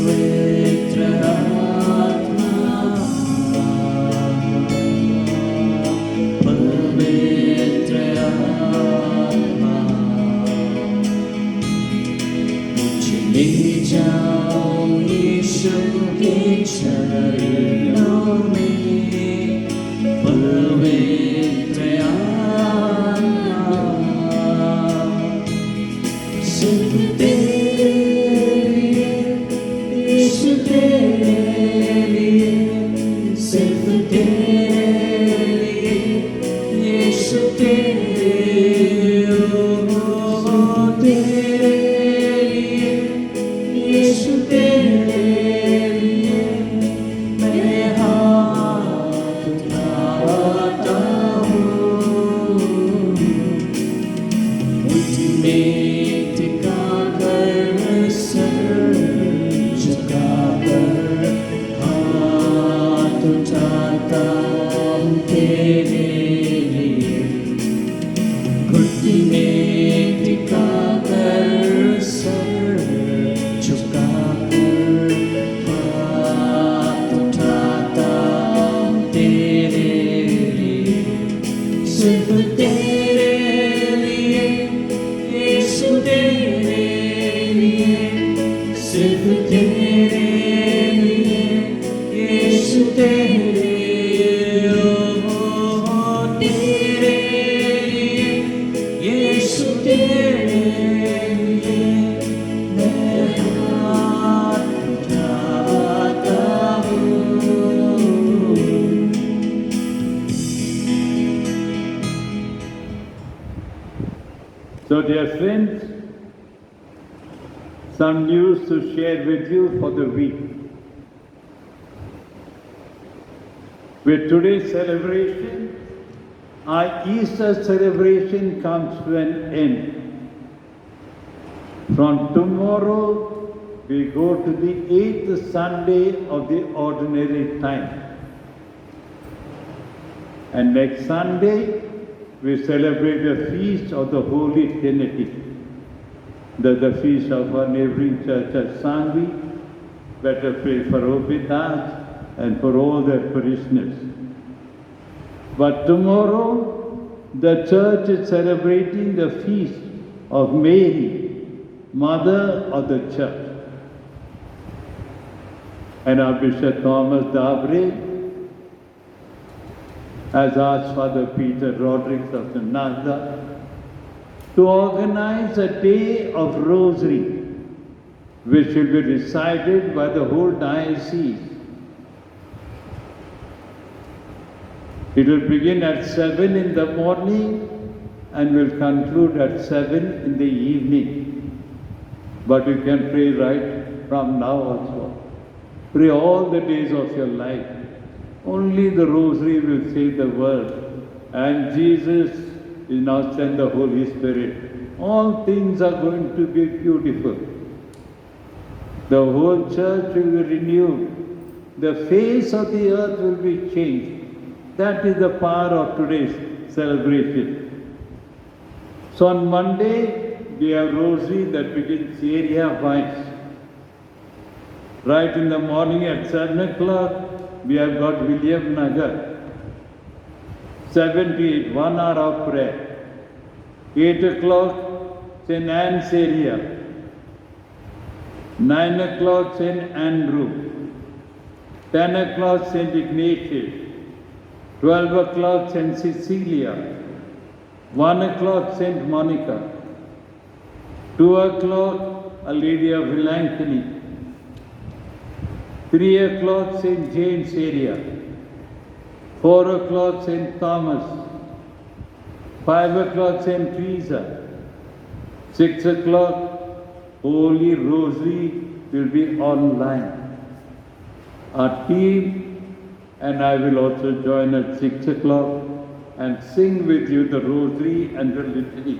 पवित्र आत्मा, पवित्र आत्मा, मुझे ले जाओ यीशु यीशु के चरणों में पवित्र आत्मा सिर्फ तेरे लिए, यीशु तेरे लिए, सिर्फ तेरे लिए, यीशु तेरे लिए, ओ तेरे लिए, यीशु तेरे लिए मैं हाथ उठाता हूँ। उठने टिका कर सर झुकाकर हाथ उठाता हूँ तेरे लिए। घुटने टिका कर सर झुकाकर हाथ उठाता हूँ तेरे लिए। सिर्फ तेरे लिए, यीशु तेरे लिए, सिर्फ तेरे लिए, यीशु तेरे लिए, ओ तेरे लिए, यीशु तेरे लिए मैं हाथ उठाता हूँ। So, dear friends, some news to share with you for the week. With today's celebration, our Easter celebration comes to an end. From tomorrow, we go to the 8th Sunday of the ordinary time. And next Sunday, we celebrate the feast of the Holy Trinity. The feast of our neighboring church at Sangvi. Better pray for Obidas and for all their parishioners. But tomorrow, the church is celebrating the feast of Mary, Mother of the Church. And our Bishop Thomas Dabre has asked Father Peter Rodriguez of the Nazda to organize a day of rosary, which will be recited by the whole diocese. It will begin at 7 in the morning and will conclude at 7 in the evening. But you can pray right from now also. Pray all the days of your life. Only the rosary will save the world. And Jesus is now sent the Holy Spirit. All things are going to be beautiful. The whole church will be renewed. The face of the earth will be changed. That is the power of today's celebration. So on Monday, we have rosary that begins area wise. Right in the morning at 7 o'clock, we have got William Nagar. 7 to 8, 1 hour of prayer. 8 o'clock, St. Anne's area. 9 o'clock, St. Andrew. 10 o'clock, St. Ignatius. 12 o'clock, St. Cecilia. 1 o'clock, St. Monica. 2 o'clock, A Lady of Melancholy. 3 o'clock, St. James area. 4 o'clock, St. Thomas. 5 o'clock, St. Teresa. 6 o'clock, Holy Rosary will be online. Our team and I will also join at 6 o'clock and sing with you the Rosary and the Litany.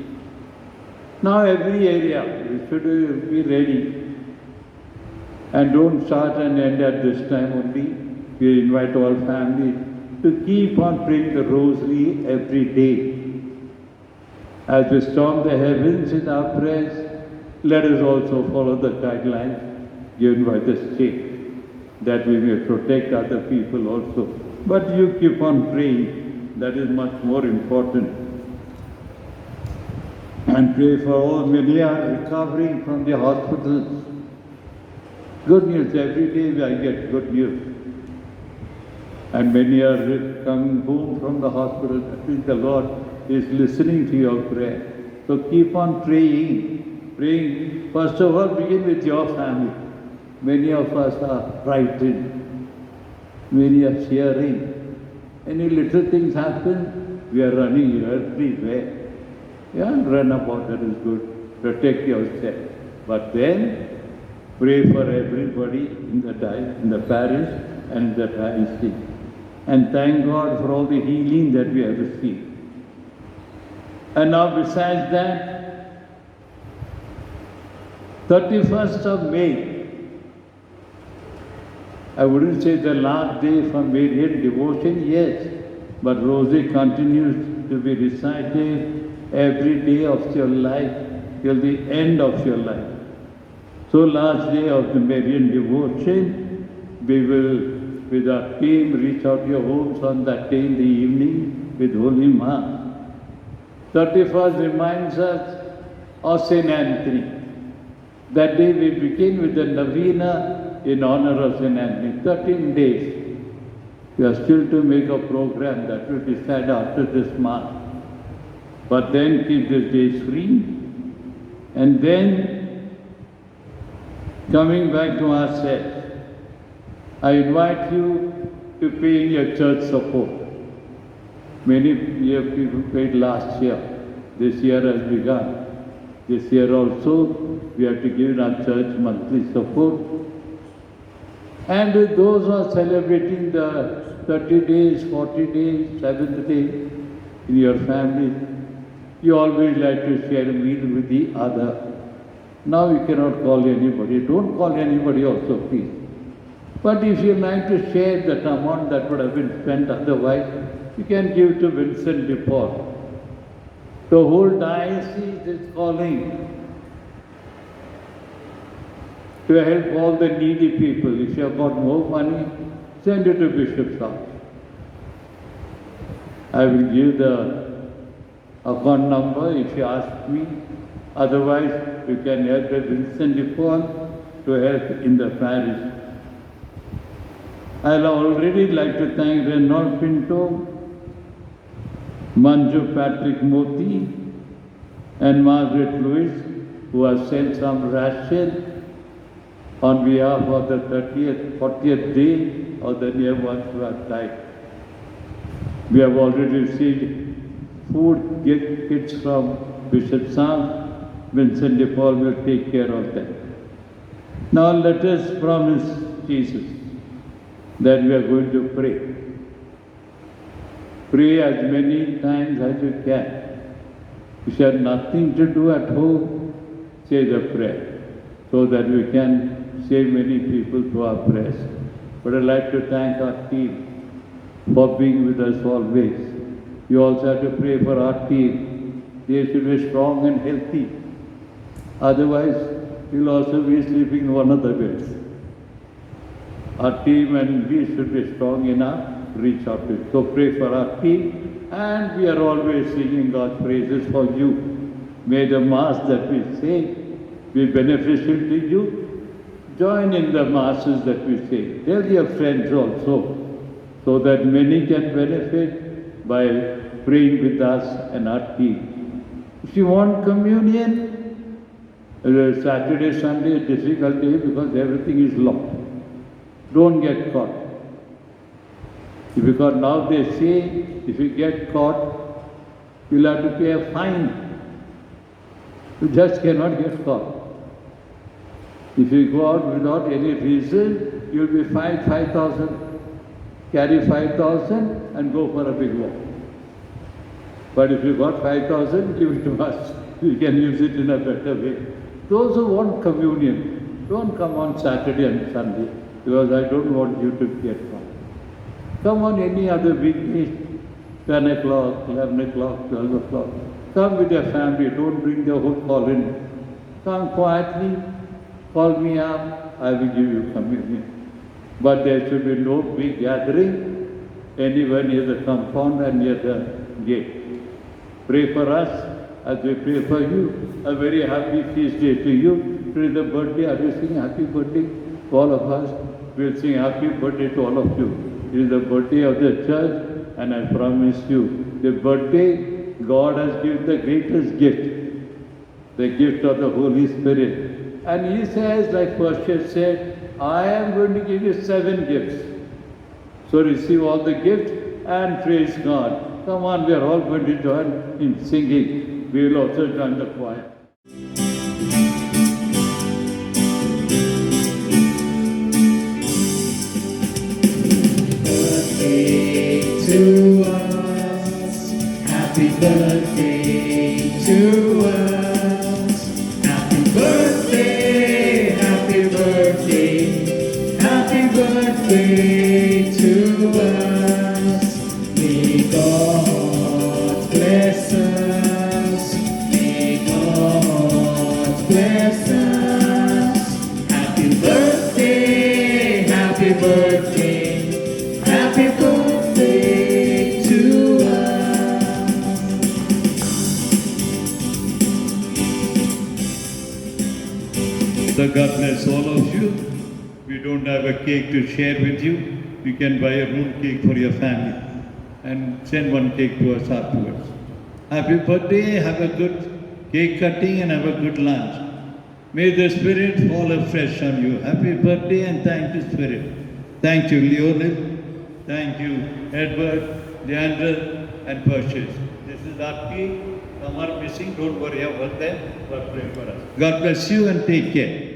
Now every area, we should be ready. And don't start and end at this time only. We invite all families to keep on praying the Rosary every day. As we storm the heavens in our prayers, let us also follow the guidelines given by the state, that we may protect other people also. But you keep on praying, that is much more important. And pray for all many are recovering from the hospitals. Good news, every day I get good news. And many are coming home from the hospital. That means the Lord is listening to your prayer. So keep on praying. Praying. First of all, begin with your family. Many of us are frightened. Many are fearing. Any little things happen, we are running everywhere. Yeah, run about, that is good. Protect yourself. But then, pray for everybody in the parish and the diocese. And thank God for all the healing that we have received. And now besides that, 31st of May, I wouldn't say the last day for Marian devotion, yes, but Rosary continues to be recited every day of your life till the end of your life. So last day of the Marian devotion, we will, with our team, reach out to your homes on that day in the evening with Holy Mass. 31st reminds us of St. Anthony. That day we begin with the Novena in honor of St. Anthony. 13 days. We are still to make a program that will be said after this Mass. But then keep these days free. And then, coming back to ourselves, I invite you to pay in your church support. Many people paid last year. This year has begun. This year also, we have to give in our church monthly support. And those who are celebrating the 30 days, 40 days, 7th day in your family, you always like to share a meal with the other. Now you cannot call anybody. Don't call anybody also, please. But if you like to share that amount that would have been spent otherwise, you can give to Vincent de Paul. The whole diocese is calling to help all the needy people. If you have got more money, send it to Bishop's house. I will give the account number if you ask me. Otherwise, you can help the Vincent de Paul to help in the parish. I'll already like to thank Renaud Pinto, Manju Patrick Moti, and Margaret Lewis, who have sent some ration on behalf of the 40th day of the near ones who have died. We have already received food kits from Bishop Sam. Vincent de Paul will take care of that. Now let us promise Jesus that we are going to pray. Pray as many times as you can. If you have nothing to do at home, say the prayer, so that we can save many people through our prayers. But I'd like to thank our team for being with us always. You also have to pray for our team. They should be strong and healthy. Otherwise, you'll also be sleeping in one of the beds. Our team and we should be strong enough to reach out to it. So pray for our team, and we are always singing God's praises for you. May the Mass that we say be beneficial to you. Join in the Masses that we say. Tell your friends also, so that many can benefit by praying with us and our team. If you want communion, Saturday, Sunday is a difficult day because everything is locked. Don't get caught. Because now they say, if you get caught, you'll have to pay a fine. You just cannot get caught. If you go out without any reason, you'll be fined 5,000. Carry 5,000 and go for a big walk. But if you got 5,000, give it to us. We can use it in a better way. Those who want communion, don't come on Saturday and Sunday, because I don't want you to get caught. Come on any other weekday, 10 o'clock, 11 o'clock, 12 o'clock. Come with your family, don't bring the whole colony. Come quietly, call me up, I will give you communion. But there should be no big gathering anywhere near the compound and near the gate. Pray for us as we pray for you. A very happy feast day to you. Today the birthday, are you saying happy birthday? all of us will sing happy birthday to all of you. It is the birthday of the church, and I promise you, the birthday, God has given the greatest gift, the gift of the Holy Spirit. And He says, like Pastor said, I am going to give you 7 gifts. So receive all the gifts and praise God. Come on, we are all going to join in singing. We will also join the choir. To us, happy birthday to us, happy birthday, happy birthday, happy birthday to us. May God bless us, may God bless us. Happy birthday, happy birthday, happy birthday to us. So God bless all of you. We don't have a cake to share with you. You can buy a room cake for your family and send one cake to us afterwards. Happy birthday, have a good cake cutting and have a good lunch. May the Spirit fall afresh on you. Happy birthday and thank you, Spirit. Thank you, Leonel. Thank you, Edward, Leander, and Perseus. This is Aarti. Some are missing. Don't worry about them. God pray for us. God bless you and take care.